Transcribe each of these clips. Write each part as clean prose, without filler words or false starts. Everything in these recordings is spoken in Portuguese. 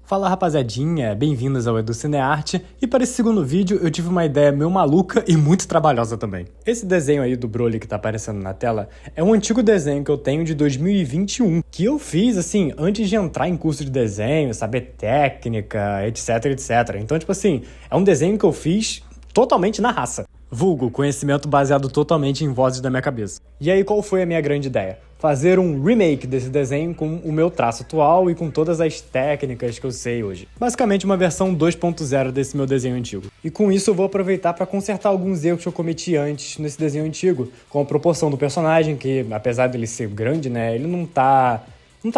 Fala rapaziadinha, bem-vindos ao Edu Cinearte, e para esse segundo vídeo eu tive uma ideia meio maluca e muito trabalhosa também. Esse desenho aí do Broly que tá aparecendo na tela é um antigo desenho que eu tenho de 2021, que eu fiz assim, antes de entrar em curso de desenho, saber técnica, etc, etc. Então tipo assim, é um desenho que eu fiz totalmente na raça. Vulgo, conhecimento baseado totalmente em vozes da minha cabeça. E aí qual foi a minha grande ideia? Fazer um remake desse desenho com o meu traço atual e com todas as técnicas que eu sei hoje. Basicamente uma versão 2.0 desse meu desenho antigo. E com isso eu vou aproveitar para consertar alguns erros que eu cometi antes nesse desenho antigo, com a proporção do personagem, que apesar dele ser grande, né, ele não tá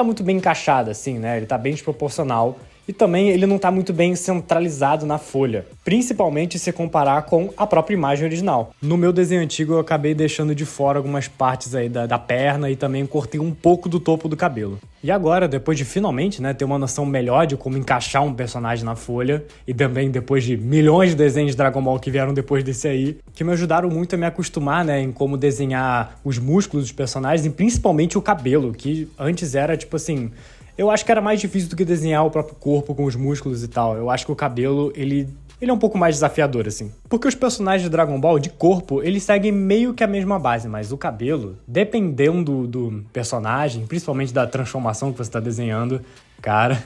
muito bem encaixado assim, né, ele tá bem desproporcional. E também ele não está muito bem centralizado na folha, principalmente se comparar com a própria imagem original. No meu desenho antigo eu acabei deixando de fora algumas partes aí da perna e também cortei um pouco do topo do cabelo. E agora, depois de finalmente, né, ter uma noção melhor de como encaixar um personagem na folha, e também depois de milhões de desenhos de Dragon Ball que vieram depois desse aí, que me ajudaram muito a me acostumar, né, em como desenhar os músculos dos personagens e principalmente o cabelo, que antes era tipo assim... Eu acho que era mais difícil do que desenhar o próprio corpo com os músculos e tal. Eu acho que o cabelo, ele é um pouco mais desafiador, assim. Porque os personagens de Dragon Ball, de corpo, eles seguem meio que a mesma base, mas o cabelo, dependendo do personagem, principalmente da transformação que você está desenhando, cara,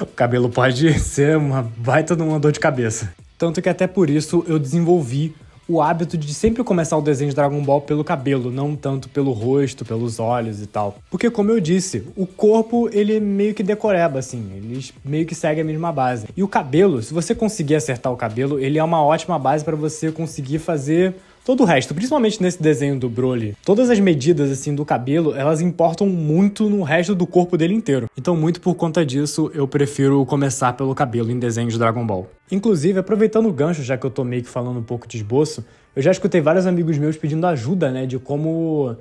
o cabelo pode ser uma baita de uma dor de cabeça. Tanto que até por isso eu desenvolvi o hábito de sempre começar o desenho de Dragon Ball pelo cabelo, não tanto pelo rosto, pelos olhos e tal. Porque, como eu disse, o corpo, ele meio que decoreba, assim, eles meio que seguem a mesma base. E o cabelo, se você conseguir acertar o cabelo, ele é uma ótima base para você conseguir fazer todo o resto, principalmente nesse desenho do Broly. Todas as medidas, assim, do cabelo, elas importam muito no resto do corpo dele inteiro. Então, muito por conta disso, eu prefiro começar pelo cabelo em desenhos de Dragon Ball. Inclusive, aproveitando o gancho, já que eu tô meio que falando um pouco de esboço, eu já escutei vários amigos meus pedindo ajuda, né, de como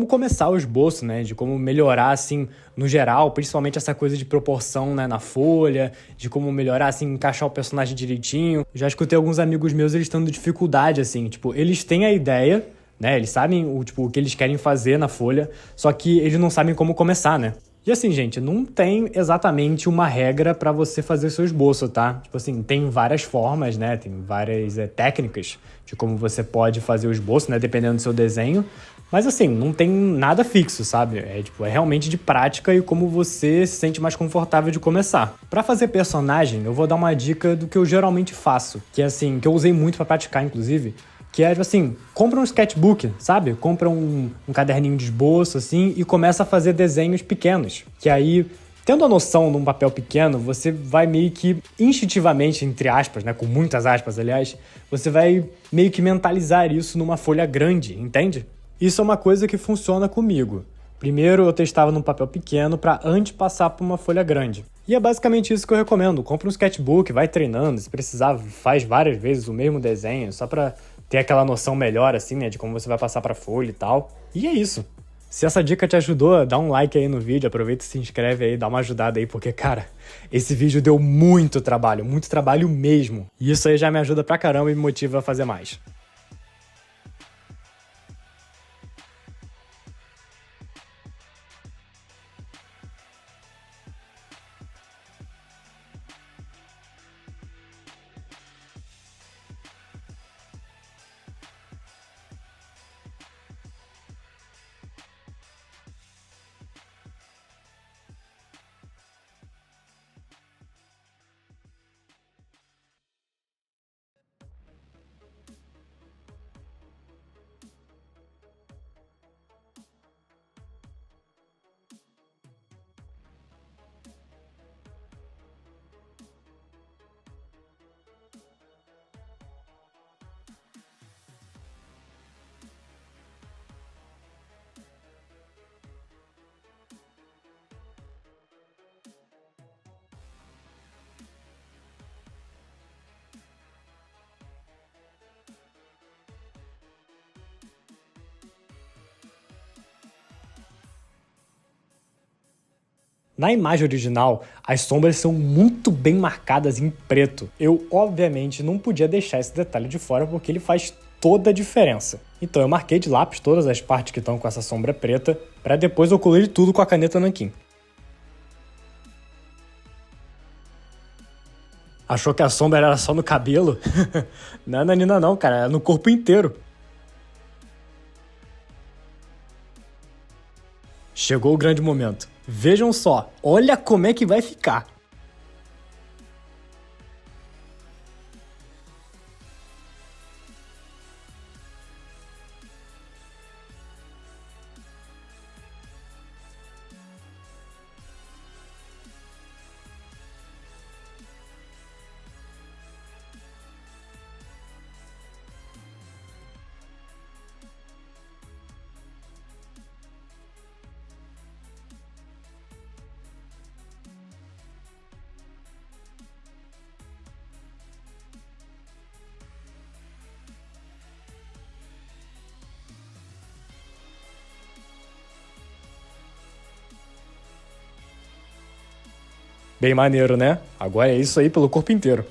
começar o esboço, né, de como melhorar, assim, no geral, principalmente essa coisa de proporção, né, na folha, de como melhorar, assim, encaixar o personagem direitinho. Já escutei alguns amigos meus, eles tendo dificuldade, assim, tipo, eles têm a ideia, né, eles sabem o que eles querem fazer na folha, só que eles não sabem como começar, né. E assim, gente, não tem exatamente uma regra pra você fazer seu esboço, tá? Tipo assim, tem várias formas, né? Tem várias técnicas de como você pode fazer o esboço, né? Dependendo do seu desenho. Mas assim, não tem nada fixo, sabe? É realmente de prática e como você se sente mais confortável de começar. Pra fazer personagem, eu vou dar uma dica do que eu geralmente faço, que é assim, que eu usei muito pra praticar, inclusive, que é, tipo assim, compra um sketchbook, sabe? Compra um caderninho de esboço, assim, e começa a fazer desenhos pequenos. Que aí, tendo a noção de um papel pequeno, você vai meio que instintivamente, entre aspas, né? Com muitas aspas, aliás, você vai meio que mentalizar isso numa folha grande, entende? Isso é uma coisa que funciona comigo. Primeiro eu testava num papel pequeno para antes passar para uma folha grande. E é basicamente isso que eu recomendo. Compra um sketchbook, vai treinando, se precisar faz várias vezes o mesmo desenho, só para ter aquela noção melhor, assim, né, de como você vai passar pra folha e tal. E é isso. Se essa dica te ajudou, dá um like aí no vídeo, aproveita e se inscreve aí, dá uma ajudada aí, porque, cara, esse vídeo deu muito trabalho mesmo. E isso aí já me ajuda pra caramba e me motiva a fazer mais. Na imagem original, as sombras são muito bem marcadas em preto. Eu, obviamente, não podia deixar esse detalhe de fora porque ele faz toda a diferença. Então eu marquei de lápis todas as partes que estão com essa sombra preta, para depois eu colorir tudo com a caneta nanquim. Achou que a sombra era só no cabelo? Não é na Nina não, cara, é no corpo inteiro. Chegou o grande momento. Vejam só, olha como é que vai ficar. Bem maneiro, né? Agora é isso aí pelo corpo inteiro.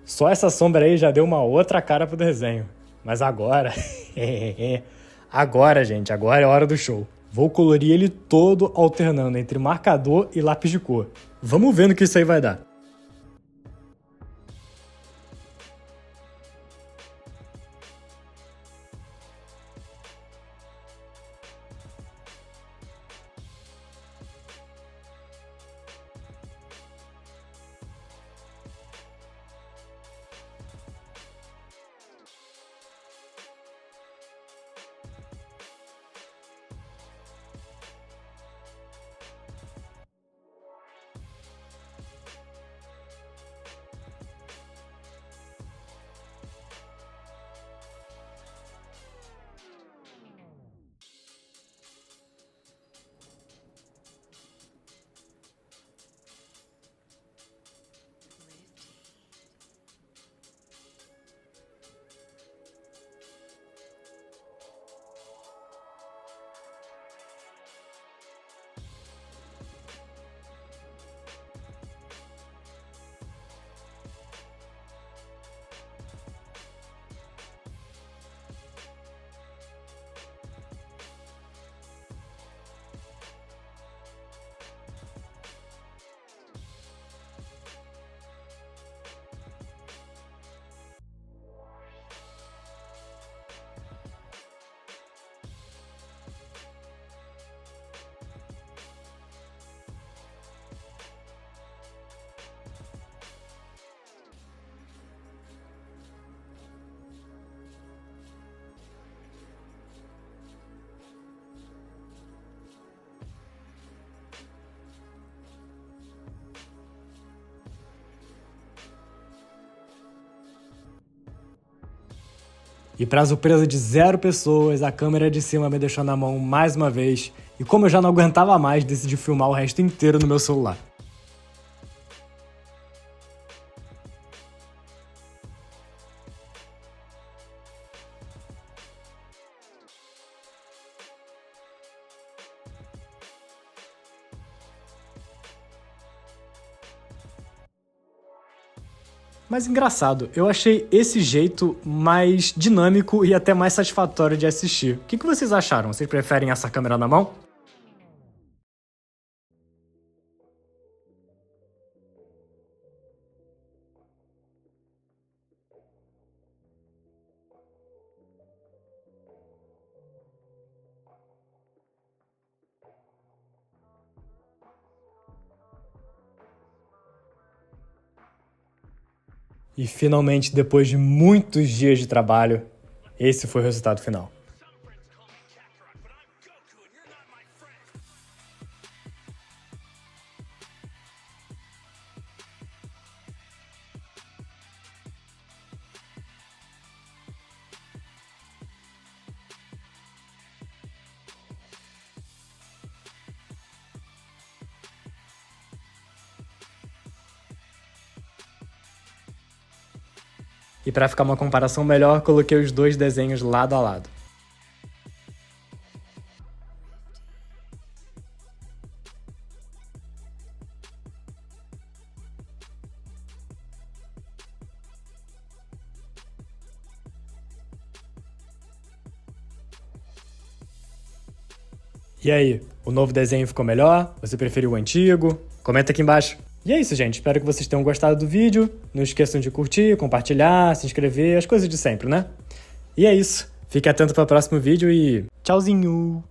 Só essa sombra aí já deu uma outra cara pro desenho. Mas agora... agora, gente, agora é a hora do show. Vou colorir ele todo alternando entre marcador e lápis de cor. Vamos ver no que isso aí vai dar. E para surpresa de 0 pessoas, a câmera de cima me deixou na mão mais uma vez, e como eu já não aguentava mais, decidi filmar o resto inteiro no meu celular. Mas engraçado, eu achei esse jeito mais dinâmico e até mais satisfatório de assistir. O que vocês acharam? Vocês preferem essa câmera na mão? E finalmente, depois de muitos dias de trabalho, esse foi o resultado final. E para ficar uma comparação melhor, coloquei os dois desenhos lado a lado. E aí, o novo desenho ficou melhor? Você preferiu o antigo? Comenta aqui embaixo. E é isso, gente. Espero que vocês tenham gostado do vídeo. Não esqueçam de curtir, compartilhar, se inscrever, as coisas de sempre, né? E é isso. Fique atento para o próximo vídeo e tchauzinho!